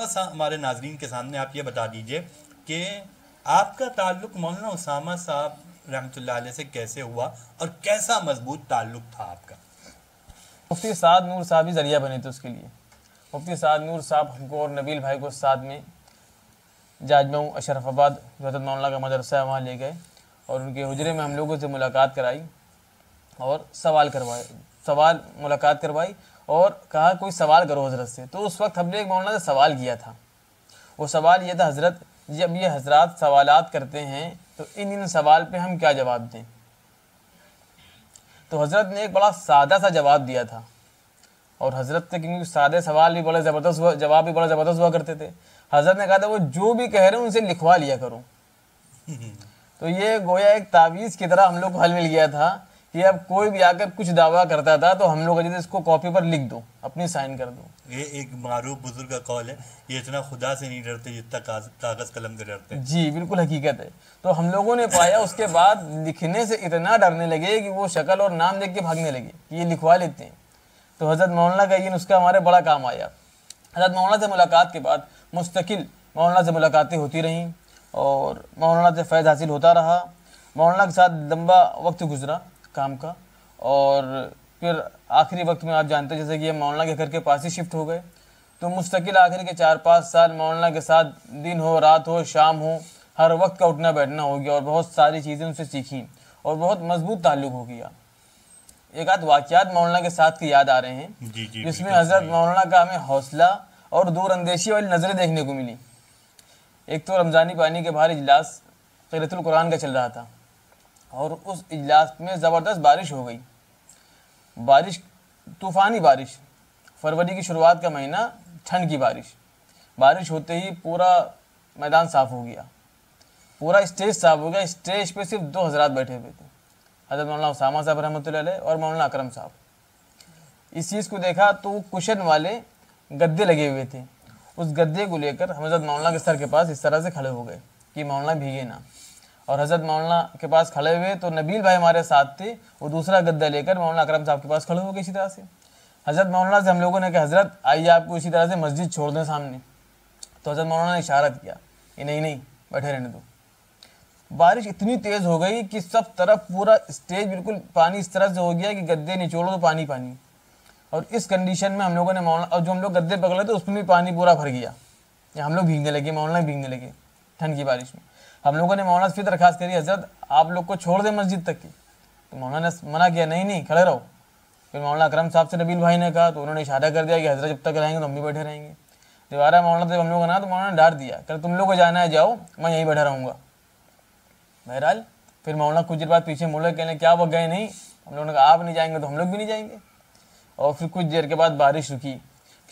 हमारे नाजरीन के सामने आप ये बता दीजिए कि आपका ताल्लुक मौलाना उसामा साहब रहमतुल्लाह अलैह से कैसे हुआ और कैसा मजबूत ताल्लुक था आपका? मुफ्ती साद नूर साहब ही जरिया बने थे उसके लिए। मुफ्ती साद नूर साहब हमको और नबील भाई को साथ में जाजमऊ अशरफाबाद जो हज़रत मौलाना का मदरसा है वहाँ ले गए और उनके हुजरे में हम लोगों से मुलाकात कराई और सवाल मुलाकात करवाई और कहा कोई सवाल करो हज़रत से। तो उस वक्त हमने एक मौलाना से सवाल किया था। वो सवाल ये था, हज़रत जब ये हजरात सवालात करते हैं तो इन सवाल पे हम क्या जवाब दें। तो हज़रत ने एक बड़ा सादा सा जवाब दिया था और हज़रत से क्योंकि सादे सवाल भी बड़े ज़बरदस्त हुआ, जवाब भी बड़ा ज़बरदस्त हुआ करते थे। हज़रत ने कहा था वो जो भी कह रहे हैं उनसे लिखवा लिया करो। तो ये गोया एक तावीज़ की तरह हम लोग को हल मिल गया था कि अब कोई भी आकर कुछ दावा करता था तो हम लोग जैसे इसको कॉपी पर लिख दो, अपनी साइन कर दो। ये एक मारूफ बुजुर्ग का कौल है, ये इतना खुदा से नहीं डरते जितना कागज कलम से डरते हैं। जी बिल्कुल हकीकत है। तो हम लोगों ने पाया उसके बाद लिखने से इतना डरने लगे कि वो शक्ल और नाम देख के भागने लगे कि ये लिखवा लेते हैं। तो हज़रत मौलाना का ये नुस्खा हमारे बड़ा काम आया। हज़रत मौलाना से मुलाकात के बाद मुस्तकिल मौलाना से मुलाकातें होती रहीं और मौलाना से फैज़ हासिल होता रहा। मौलाना के साथ लंबा वक्त गुजरा काम का और फिर आखिरी वक्त में आप जानते हैं जैसे कि मौलाना के घर के पास ही शिफ्ट हो गए। तो मुस्तकिल आखिर के 4-5 साल मौलाना के साथ दिन हो रात हो शाम हो हर वक्त का उठना बैठना हो गया और बहुत सारी चीज़ें उनसे सीखी और बहुत मजबूत ताल्लुक़ हो गया। एक आध वाक़यात मौलाना के साथ की याद आ रहे हैं जिसमें हज़रत मौलाना का हमें हौसला और दूर अंदेशी वाली नज़रें देखने को मिली। एक तो रमज़ानी पानी के बाहर इजलास क़िराअतुल कुरान का चल रहा था और उस इजलास में ज़बरदस्त बारिश हो गई। बारिश तूफ़ानी बारिश, फरवरी की शुरुआत का महीना, ठंड की बारिश होते ही पूरा मैदान साफ़ हो गया, पूरा स्टेज साफ़ हो गया। स्टेज पे सिर्फ 2 हज़रात बैठे हुए थे, हज़रत मौलाना उसामा साहब रहमतुल्लाह अलैह और मौलाना अकरम साहब। इस चीज़ को देखा तो कुशन वाले गद्दे लगे हुए थे, उस गद्दे को लेकर हम हज़रत मौलाना के सर के पास इस तरह से खड़े हो गए कि मौलाना भीगे ना। और हज़रत मौलाना के पास खड़े हुए तो नबील भाई हमारे साथ थे, वो दूसरा गद्दा लेकर मौलाना अकरम साहब के पास खड़े हो गए इसी तरह से। हज़रत मौलाना से हम लोगों ने कहा हज़रत आइए आपको इसी तरह से मस्जिद छोड़ दें सामने। तो हज़रत मौलाना ने इशारा किया कि नहीं बैठे रहने दो। बारिश इतनी तेज़ हो गई कि सब तरफ पूरा स्टेज बिल्कुल पानी इस तरह से हो गया कि गद्दे निचोड़ो तो पानी पानी। और इस कंडीशन में हम लोगों ने मौलाना और जो हम लोग गद्दे पकड़े थे उसमें भी पानी पूरा भर गया, हम लोग भीगने लगे, मौलाना भीगने लगे ठंड की बारिश में। हम लोगों ने मौलाना से फिर दरखास्त करी हज़रत आप लोग को छोड़ दें मस्जिद तक की। तो मौलाना ने मना किया, नहीं खड़े रहो। फिर मौलाना अकरम साहब से नबील भाई ने कहा तो उन्होंने इशारा कर दिया कि हज़रत जब तक रहेंगे तो हम भी बैठे रहेंगे। दोबारा मौलाना से हम लोग ना तो मौलाना ने डांट दिया, कर तुम लोग को जाना है जाओ, मैं यहीं बैठा रहूँगा। बहरहाल फिर मौलाना कुछ देर बाद पीछे मुड़े, कहने क्या वो गए नहीं? हम लोगों ने कहा आप नहीं जाएंगे तो हम लोग भी नहीं जाएंगे। और फिर कुछ देर के बाद बारिश रुकी।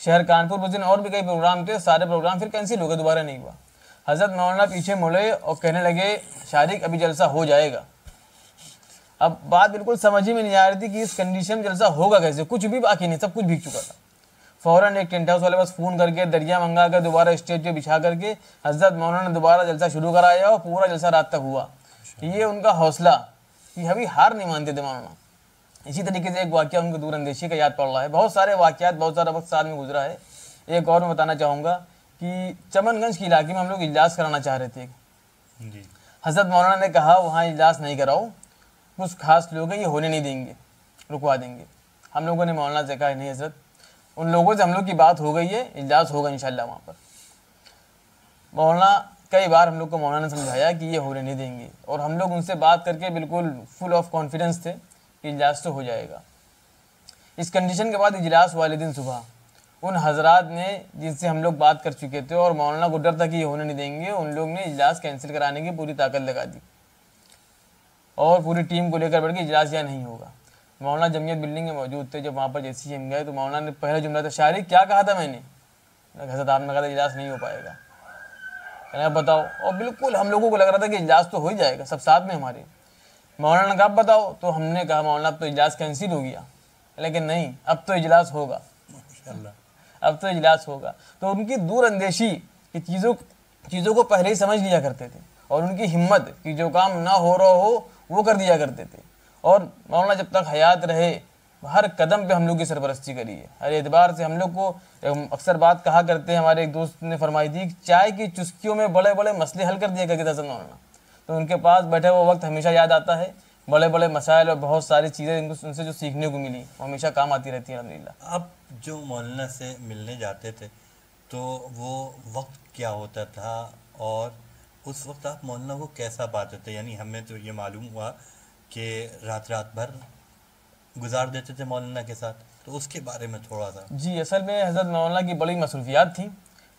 शहर कानपुर उस दिन और भी कई प्रोग्राम थे, सारे प्रोग्राम फिर कैंसिल हो गए, दोबारा नहीं हुआ। हज़रत मौलाना पीछे मुड़े और कहने लगे शारिक अभी जलसा हो जाएगा। अब बात बिल्कुल समझ ही में नहीं आ रही थी कि इस कंडीशन में जलसा होगा कैसे, कुछ भी बाकी नहीं, सब कुछ भीग चुका था। फ़ौरन एक टेंट हाउस वाले पास फ़ोन करके दरिया मंगा कर दोबारा स्टेज पे बिछा करके हज़रत मौलाना ने दोबारा जलसा शुरू कराया और पूरा जलसा रात तक हुआ। ये उनका हौसला कि अभी हार नहीं मानते थे मौलाना। इसी तरीके से एक वाक़या उनके दूर अंदेशी का याद पड़ रहा है। बहुत सारे वाक़यात, बहुत सारा वक्त साथ में गुजरा है। एक और मैं बताना चाहूँगा कि चमनगंज के इलाके में हम लोग इजलास कराना चाह रहे थे। हज़रत मौलाना ने कहा वहाँ इजलास नहीं कराओ, कुछ खास लोग हैं ये होने नहीं देंगे, रुकवा देंगे। हम लोगों ने मौलाना से कहा नहीं हज़रत, उन लोगों से हम लोग की बात हो गई है, इजलास होगा इंशाल्लाह वहाँ पर। मौलाना कई बार हम लोग को मौलाना ने समझाया कि ये होने नहीं देंगे और हम लोग उनसे बात करके बिल्कुल फुल ऑफ कॉन्फिडेंस थे कि इजलास तो हो जाएगा। इस कंडीशन के बाद इजलास वाले दिन सुबह उन हजरात ने जिनसे हम लोग बात कर चुके थे और मौलाना को डर था कि ये होने नहीं देंगे, उन लोग ने इजलास कैंसिल कराने की पूरी ताकत लगा दी और पूरी टीम को लेकर बैठ के इजलास यहाँ नहीं होगा। मौलाना जमीयत बिल्डिंग में मौजूद थे। जब वहाँ पर जैसे हम गए तो मौलाना ने पहले जुमला था, शारिक क्या कहा था मैंने? हज़रत आपने कहा था इजलास नहीं हो पाएगा। कहना बताओ, और बिल्कुल हम लोगों को लग रहा था कि इजलास तो हो ही जाएगा, सब साथ में हमारे। मौलाना ने कहा बताओ, तो हमने कहा मौलाना अब तो इजलास कैंसिल हो गया, लेकिन नहीं अब तो इजलास होगा, अब तो इजलास होगा। तो उनकी दूर अंदेशी कि चीज़ों को पहले ही समझ लिया करते थे और उनकी हिम्मत कि जो काम ना हो रहा हो वो कर दिया करते थे। और मौलाना जब तक हयात रहे हर कदम पे हम लोग की सरपरस्ती करी है। हर एतबार से हम लोग को अक्सर बात कहा करते हैं, हमारे एक दोस्त ने फरमाई थी कि चाय की चुस्कियों में बड़े बड़े मसले हल कर दिया करके हज़रत मौलाना। तो उनके पास बैठे वो वक्त हमेशा याद आता है, बड़े बड़े मसाइल और बहुत सारी चीज़ें इनको उनसे जो सीखने को मिली वो हमेशा काम आती रहती है अल्हम्दुलिल्लाह। आप जो मौलाना से मिलने जाते थे तो वो वक्त क्या होता था, और उस वक्त आप मौलाना को कैसा पाते थे? यानी हमें तो ये मालूम हुआ कि रात रात भर गुजार देते थे मौलाना के साथ, तो उसके बारे में थोड़ा सा। जी, असल में हज़रत मौलाना की बड़ी मसरूफियात थी,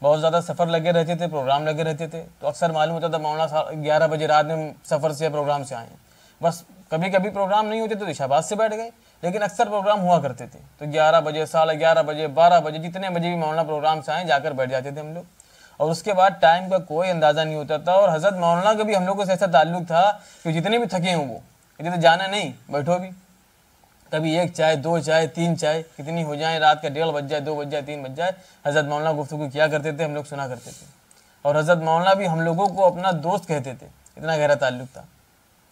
बहुत ज़्यादा सफ़र लगे रहते थे, प्रोग्राम लगे रहते थे। तो अक्सर मालूम होता था मौलाना 11 बजे रात में सफ़र से या प्रोग्राम से आए हैं। बस कभी कभी प्रोग्राम नहीं होते तो इशाबाद से बैठ गए, लेकिन अक्सर प्रोग्राम हुआ करते थे। तो 11 बजे, 11:30 बजे, 12 बजे, जितने बजे भी मौलाना प्रोग्राम से आए जाकर बैठ जाते थे हम लोग। और उसके बाद टाइम का कोई अंदाज़ा नहीं होता था। और हज़रत मौलाना का भी हम लोग से ऐसा ताल्लुक़ था कि जितने भी थके हों वो कहते थे जाना नहीं, बैठो भी। कभी 1 चाय, 2 चाय, 3 चाय कितनी हो जाए, रात का 1:30 बज जाए, 2 बज जाए, 3 बज जाए, हज़रत मौलाना गुफ्तगू किया करते थे, हम लोग सुना करते थे। और हज़रत मौलाना भी हम लोगों को अपना दोस्त कहते थे, इतना गहरा ताल्लुक़ था।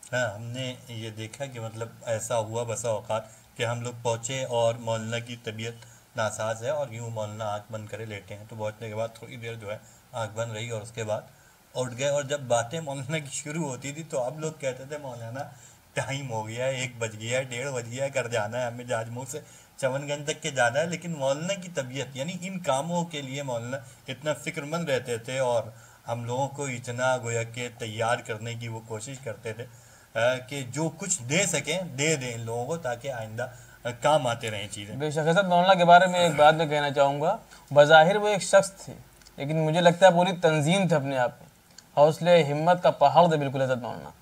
हाँ, हमने ये देखा कि मतलब ऐसा हुआ बसा औकात कि हम लोग पहुँचे और मौलाना की तबीयत नासाज है और यूँ मौलाना आँख बंद करे लेटे हैं, तो पहुँचने के बाद थोड़ी देर जो है आँख बंद रही और उसके बाद उठ गए। और जब बातें मौलाना की शुरू होती थी तो आप लोग कहते थे मौलाना टाइम हो गया है, 1 बज गया है, 1:30 बज गया है, घर जाना है, हमें जाजमऊ से चमनगंज तक के जाना है। लेकिन मौलाना की तबीयत यानी इन कामों के लिए मौलाना इतना फ़िक्रमंद रहते थे और हम लोगों को इतना गोया के तैयार करने की वो कोशिश करते थे कि जो कुछ दे सकें दे दें इन लोगों को, ताकि आइंदा काम आते रहें चीज़ें। बेशक हज़रत मौलाना के बारे में एक बात मैं कहना चाहूँगा। बज़ाहिर वो एक शख्स थे, लेकिन मुझे लगता है पूरी तंजीम थे अपने आप में, हौसले हिम्मत का पहाड़ थे बिल्कुल हज़रत मौलाना।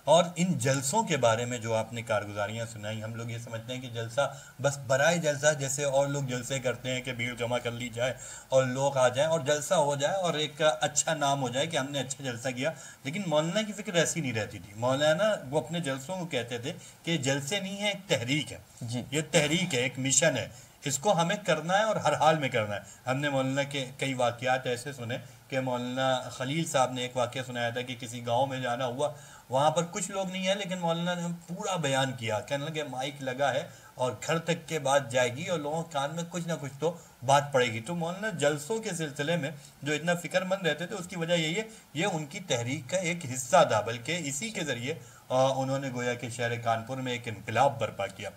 और इन जलसों के बारे में जो आपने कारगुजारियाँ सुनाई, हम लोग ये समझते हैं कि जलसा बस बराए जलसा, जैसे और लोग जलसे करते हैं कि भीड़ जमा कर ली जाए और लोग आ जाएं और जलसा हो जाए और एक अच्छा नाम हो जाए कि हमने अच्छा जलसा किया। लेकिन मौलाना की फिक्र ऐसी नहीं रहती थी। मौलाना वो अपने जलसों को कहते थे कि जलसे नहीं है, एक तहरीक है। जी, ये तहरीक है, एक मिशन है, इसको हमें करना है और हर हाल में करना है। हमने मौलाना के कई वाक़यात ऐसे सुने कि मौलाना खलील साहब ने एक वाक़या सुनाया था कि किसी गांव में जाना हुआ, वहाँ पर कुछ लोग नहीं है, लेकिन मौलाना ने पूरा बयान किया। कहने लगे माइक लगा है और घर तक के बात जाएगी और लोगों के कान में कुछ ना कुछ तो बात पड़ेगी। तो मौलाना जलसों के सिलसिले में जो इतना फ़िक्रमंद रहते थे उसकी वजह यही है, ये उनकी तहरीक का एक हिस्सा था, बल्कि इसी के ज़रिए उन्होंने गोया कि शहर कानपुर में एक इनकलाब बर्पा किया।